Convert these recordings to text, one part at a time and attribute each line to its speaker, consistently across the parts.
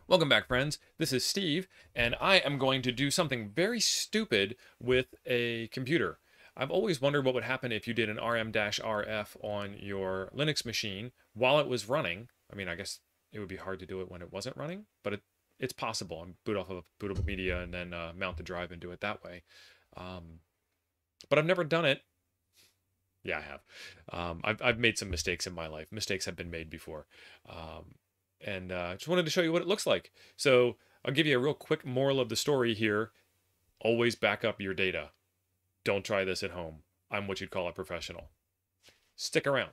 Speaker 1: Welcome back, friends. This is Steve, and I am going to do something very stupid with a computer. I've always wondered what would happen if you did an rm-rf on your Linux machine while it was running. I mean, I guess it would be hard to do it when it wasn't running, but it's possible. And boot off of bootable media and then mount the drive and do it that way. But I've never done it. Yeah, I have. I've made some mistakes in my life. Mistakes have been made before. And just wanted to show you what it looks like. So I'll give you a real quick moral of the story here. Always back up your data. Don't try this at home. I'm what you'd call a professional. Stick around.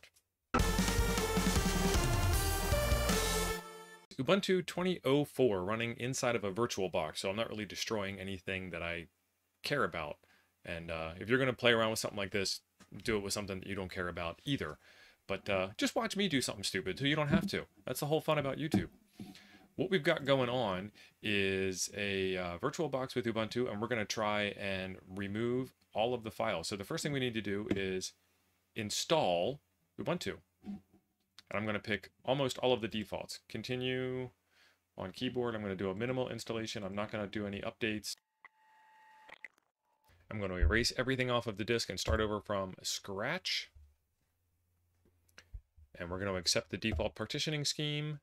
Speaker 1: Ubuntu 20.04 running inside of a virtual box, so I'm not really destroying anything that I care about. And if you're going to play around with something like this, do it with something that you don't care about either. But just watch me do something stupid so you don't have to. That's the whole fun about YouTube. What we've got going on is a virtual box with Ubuntu, and we're going to try and remove all of the files. So the first thing we need to do is install Ubuntu. And I'm going to pick almost all of the defaults. Continue on keyboard. I'm going to do a minimal installation. I'm not going to do any updates. I'm going to erase everything off of the disk and start over from scratch. And we're going to accept the default partitioning scheme.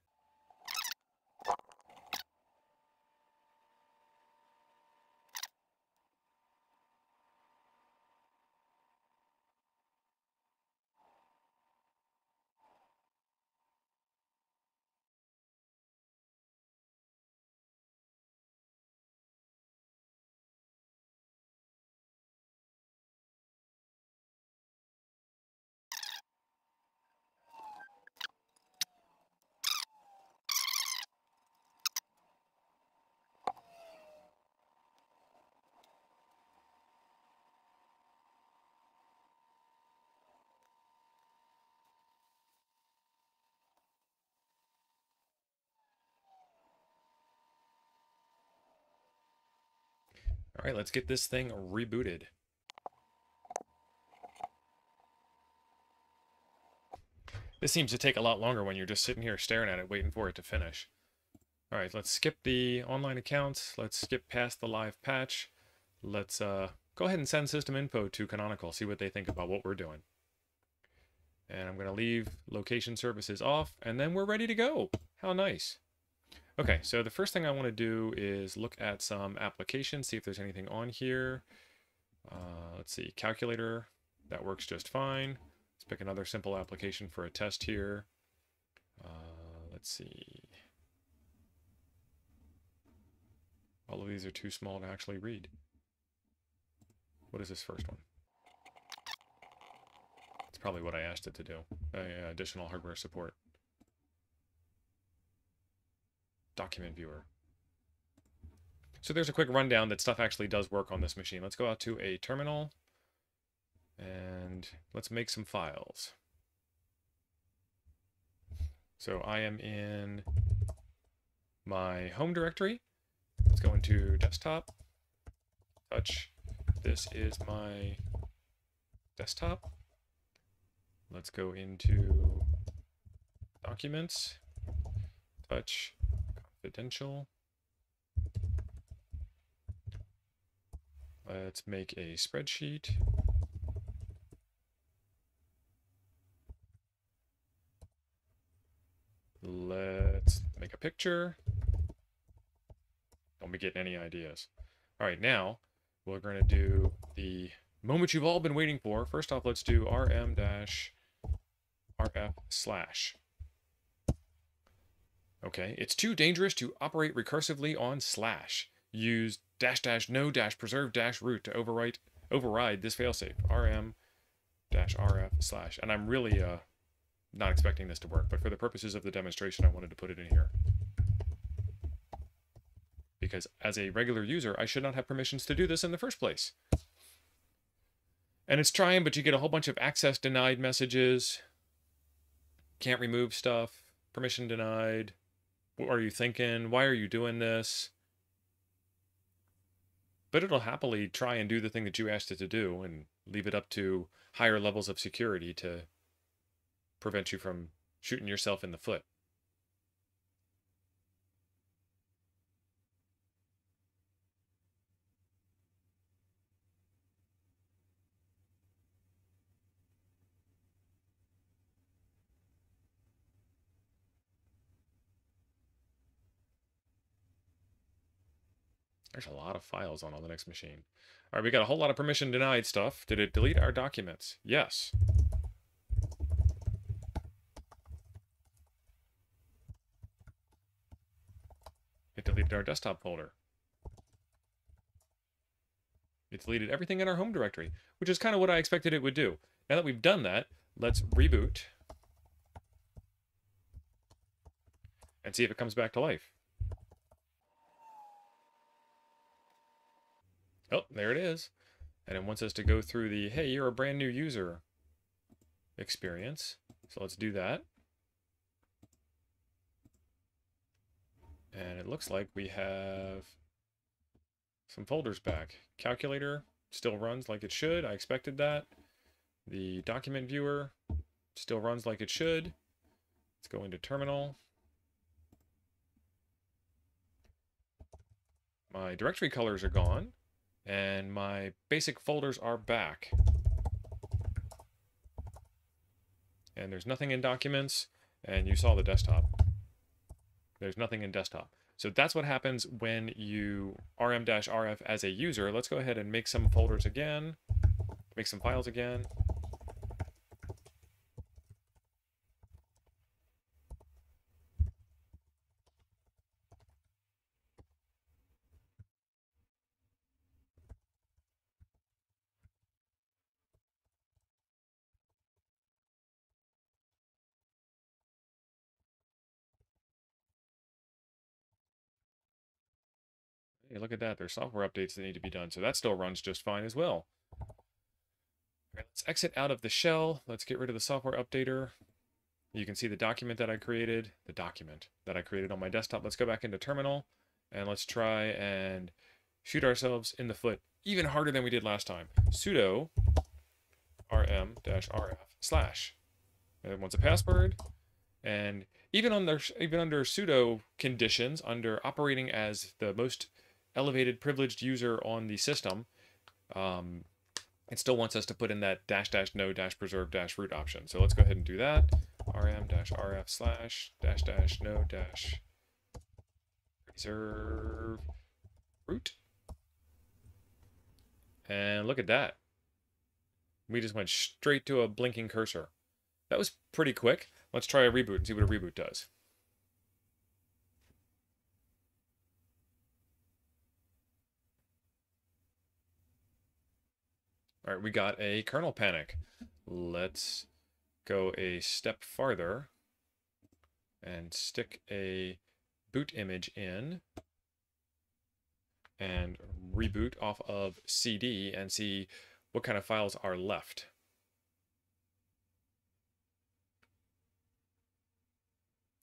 Speaker 1: All right, let's get this thing rebooted. This seems to take a lot longer when you're just sitting here staring at it, waiting for it to finish. All right, let's skip the online accounts. Let's skip past the live patch. Let's go ahead and send system info to Canonical, see what they think about what we're doing. And I'm going to leave location services off, and then we're ready to go. How nice. Okay, so the first thing I want to do is look at some applications, see if there's anything on here. Let's see, calculator, that works just fine. Let's pick another simple application for a test here. Let's see. All of these are too small to actually read. What is this first one? It's probably what I asked it to do, additional hardware support. Document viewer. So there's a quick rundown that stuff actually does work on this machine. Let's go out to a terminal and let's make some files. So I am in my home directory. Let's go into desktop, touch. This is my desktop. Let's go into documents, touch, confidential. Let's make a spreadsheet. Let's make a picture. Don't be getting any ideas. All right, now we're going to do the moment you've all been waiting for. First off, let's do rm-rf/. Okay, it's too dangerous to operate recursively on slash. Use --no-preserve-root to override this failsafe. rm-rf/. And I'm really not expecting this to work, but for the purposes of the demonstration, I wanted to put it in here. Because as a regular user, I should not have permissions to do this in the first place. And it's trying, but you get a whole bunch of access denied messages. Can't remove stuff. Permission denied. What are you thinking? Why are you doing this? But it'll happily try and do the thing that you asked it to do and leave it up to higher levels of security to prevent you from shooting yourself in the foot. There's a lot of files on a Linux machine. All right, we got a whole lot of permission denied stuff. Did it delete our documents? Yes. It deleted our desktop folder. It deleted everything in our home directory, which is kind of what I expected it would do. Now that we've done that, let's reboot and see if it comes back to life. Oh, there it is. And it wants us to go through the, hey, you're a brand new user experience. So let's do that. And it looks like we have some folders back. Calculator still runs like it should. I expected that. The document viewer still runs like it should. Let's go into terminal. My directory colors are gone, and my basic folders are back. And there's nothing in documents, and you saw the desktop. There's nothing in desktop. So that's what happens when you rm-rf as a user. Let's go ahead and make some folders again, make some files again. Hey, look at that. There's software updates that need to be done. So that still runs just fine as well. All right, let's exit out of the shell. Let's get rid of the software updater. You can see the document that I created, on my desktop. Let's go back into terminal and let's try and shoot ourselves in the foot even harder than we did last time. Sudo rm-rf/ and it wants a password. And even under sudo conditions, under operating as the most elevated privileged user on the system, it still wants us to put in that --no--preserve--root option. So let's go ahead and do that. rm-rf/--no-preserve root. And look at that. We just went straight to a blinking cursor. That was pretty quick. Let's try a reboot and see what a reboot does. All right, we got a kernel panic. Let's go a step farther and stick a boot image in and reboot off of CD and see what kind of files are left.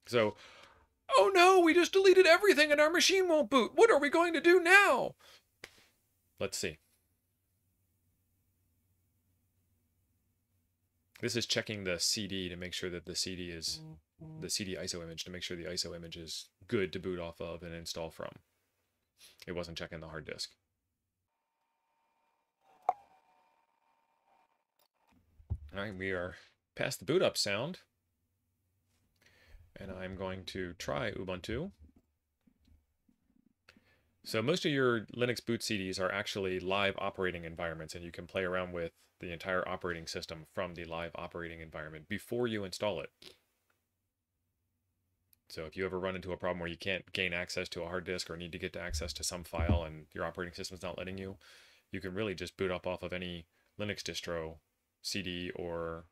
Speaker 1: So, oh no, we just deleted everything and our machine won't boot. What are we going to do now? Let's see. This is checking the CD to make sure that the CD is the CD ISO image, to make sure the ISO image is good to boot off of and install from. It wasn't checking the hard disk. All right, we are past the boot up sound. And I'm going to try Ubuntu. So most of your Linux boot CDs are actually live operating environments, and you can play around with the entire operating system from the live operating environment before you install it. So if you ever run into a problem where you can't gain access to a hard disk or need to get access to some file and your operating system's not letting you, you can really just boot up off of any Linux distro, CD, or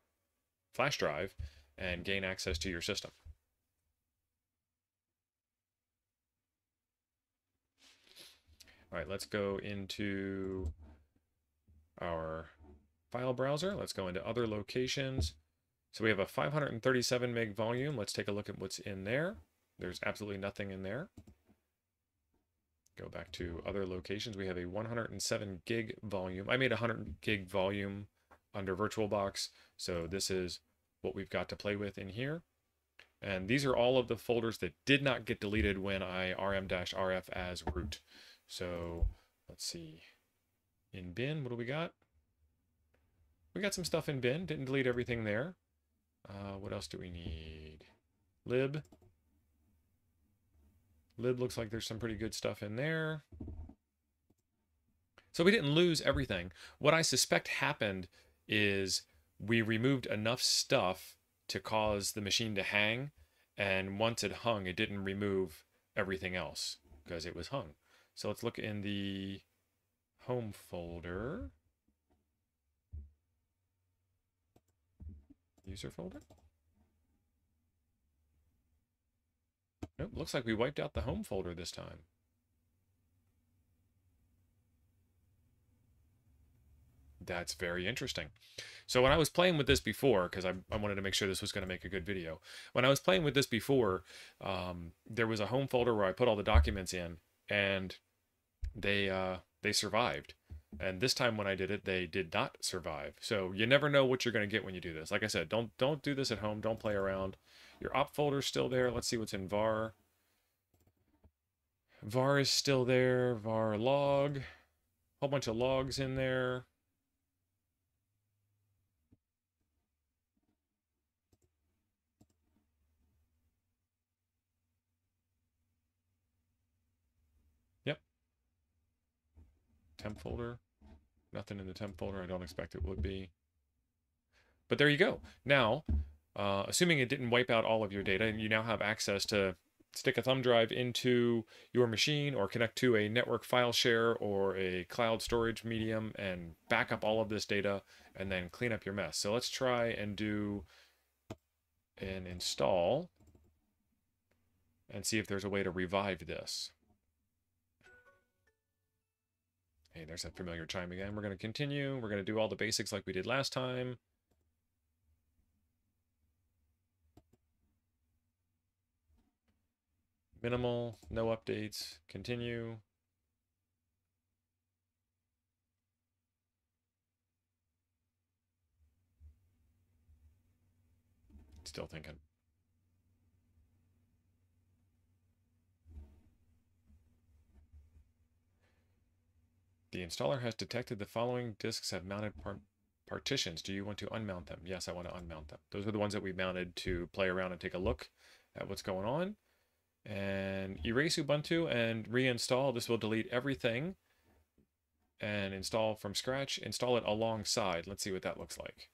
Speaker 1: flash drive and gain access to your system. All right, let's go into our file browser. Let's go into other locations. So we have a 537 meg volume. Let's take a look at what's in there. There's absolutely nothing in there. Go back to other locations. We have a 107 gig volume. I made a 100 gig volume under VirtualBox. So this is what we've got to play with in here. And these are all of the folders that did not get deleted when I rm-rf as root. So let's see. In bin, what do we got? We got some stuff in bin. Didn't delete everything there. What else do we need? Lib. Lib looks like there's some pretty good stuff in there. So we didn't lose everything. What I suspect happened is we removed enough stuff to cause the machine to hang, and once it hung, it didn't remove everything else because it was hung. So let's look in the home folder, user folder. Nope, looks like we wiped out the home folder this time. That's very interesting. So when I was playing with this before, because I wanted to make sure this was going to make a good video, when I was playing with this before, there was a home folder where I put all the documents in, and they survived. And this time when I did it, they did not survive. So you never know what you're going to get when you do this. Like I said, don't do this at home. Don't play around. Your op folder's still there. Let's see what's in var. Var is still there. Var log. Whole bunch of logs in there. Yep. Temp folder. Nothing in the temp folder. I don't expect it would be. But there you go. Now, assuming it didn't wipe out all of your data, you now have access to stick a thumb drive into your machine or connect to a network file share or a cloud storage medium and back up all of this data and then clean up your mess. So let's try and do an install and see if there's a way to revive this. Hey, there's that familiar chime again. We're going to continue. We're going to do all the basics like we did last time. Minimal, no updates, continue. Still thinking. The installer has detected the following disks have mounted partitions. Do you want to unmount them? Yes, I want to unmount them. Those are the ones that we mounted to play around and take a look at what's going on. And erase Ubuntu and reinstall. This will delete everything and install from scratch. Install it alongside. Let's see what that looks like.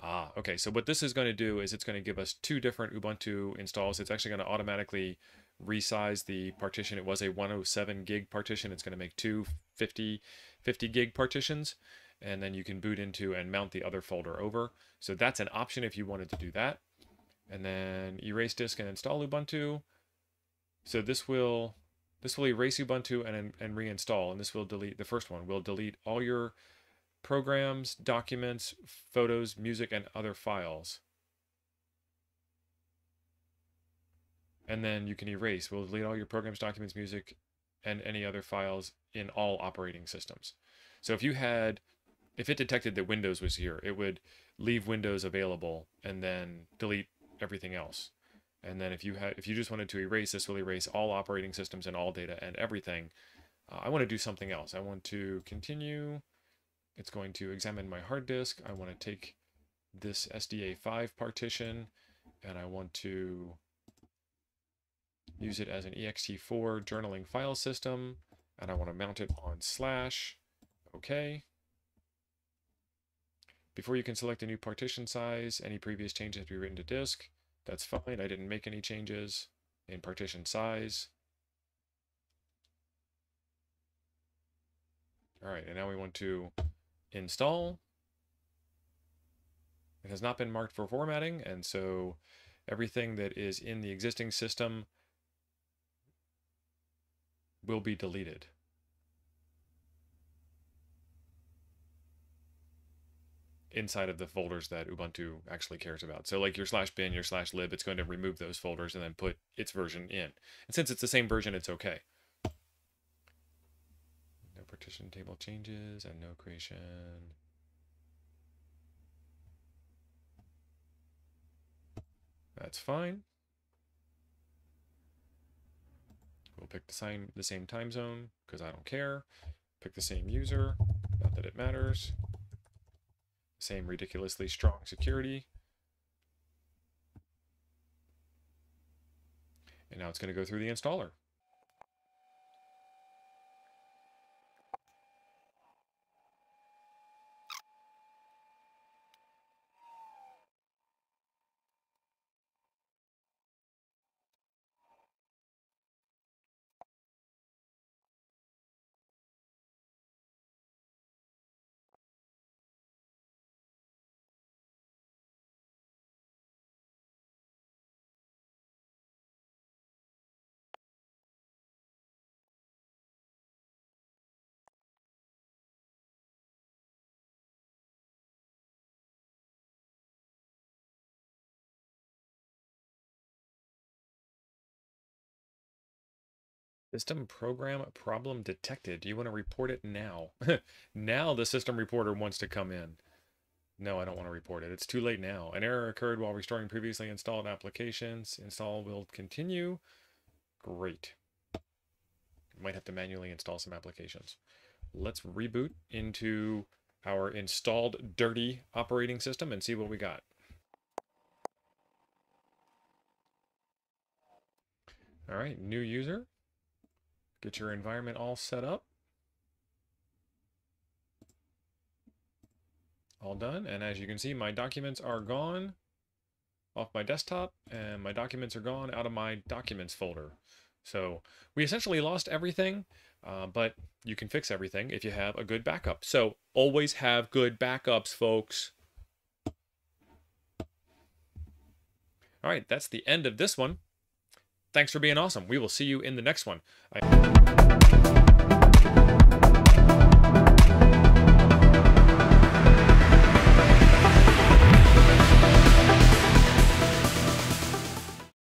Speaker 1: Ah, okay. So what this is going to do is it's going to give us two different Ubuntu installs. It's actually going to automatically resize the partition. It was a 107 gig partition. It's going to make two 50 gig partitions, and then you can boot into and mount the other folder over. So that's an option if you wanted to do that. And then erase disk and install Ubuntu. So this will erase Ubuntu and reinstall, and this will delete the first one. Will delete all your programs, documents, photos, music, and other files. And then you can erase. We'll delete all your programs, documents, music, and any other files in all operating systems. So if it detected that Windows was here, it would leave Windows available and then delete everything else. And then if you just wanted to erase, this will erase all operating systems and all data and everything. I want to do something else. I want to continue. It's going to examine my hard disk. I want to take this SDA5 partition and I want to use it as an ext4 journaling file system, and I want to mount it on slash. Okay. Before you can select a new partition size, any previous changes have to be written to disk. That's fine. I didn't make any changes in partition size. All right, and now we want to install. It has not been marked for formatting, and so everything that is in the existing system will be deleted. Inside of the folders that Ubuntu actually cares about. So like your /bin, your /lib, it's going to remove those folders and then put its version in. And since it's the same version, it's okay. No partition table changes and no creation. That's fine. We'll pick the same time zone because I don't care. Pick the same user, not that it matters. Same ridiculously strong security. And now it's going to go through the installer. System program problem detected. Do you want to report it now? Now the system reporter wants to come in. No, I don't want to report it. It's too late now. An error occurred while restoring previously installed applications. Install will continue. Great. Might have to manually install some applications. Let's reboot into our installed dirty operating system and see what we got. All right, new user. Get your environment all set up. All done. And as you can see, my documents are gone off my desktop, and my documents are gone out of my documents folder. So we essentially lost everything, but you can fix everything if you have a good backup. So always have good backups, folks. All right, that's the end of this one. Thanks for being awesome. We will see you in the next one.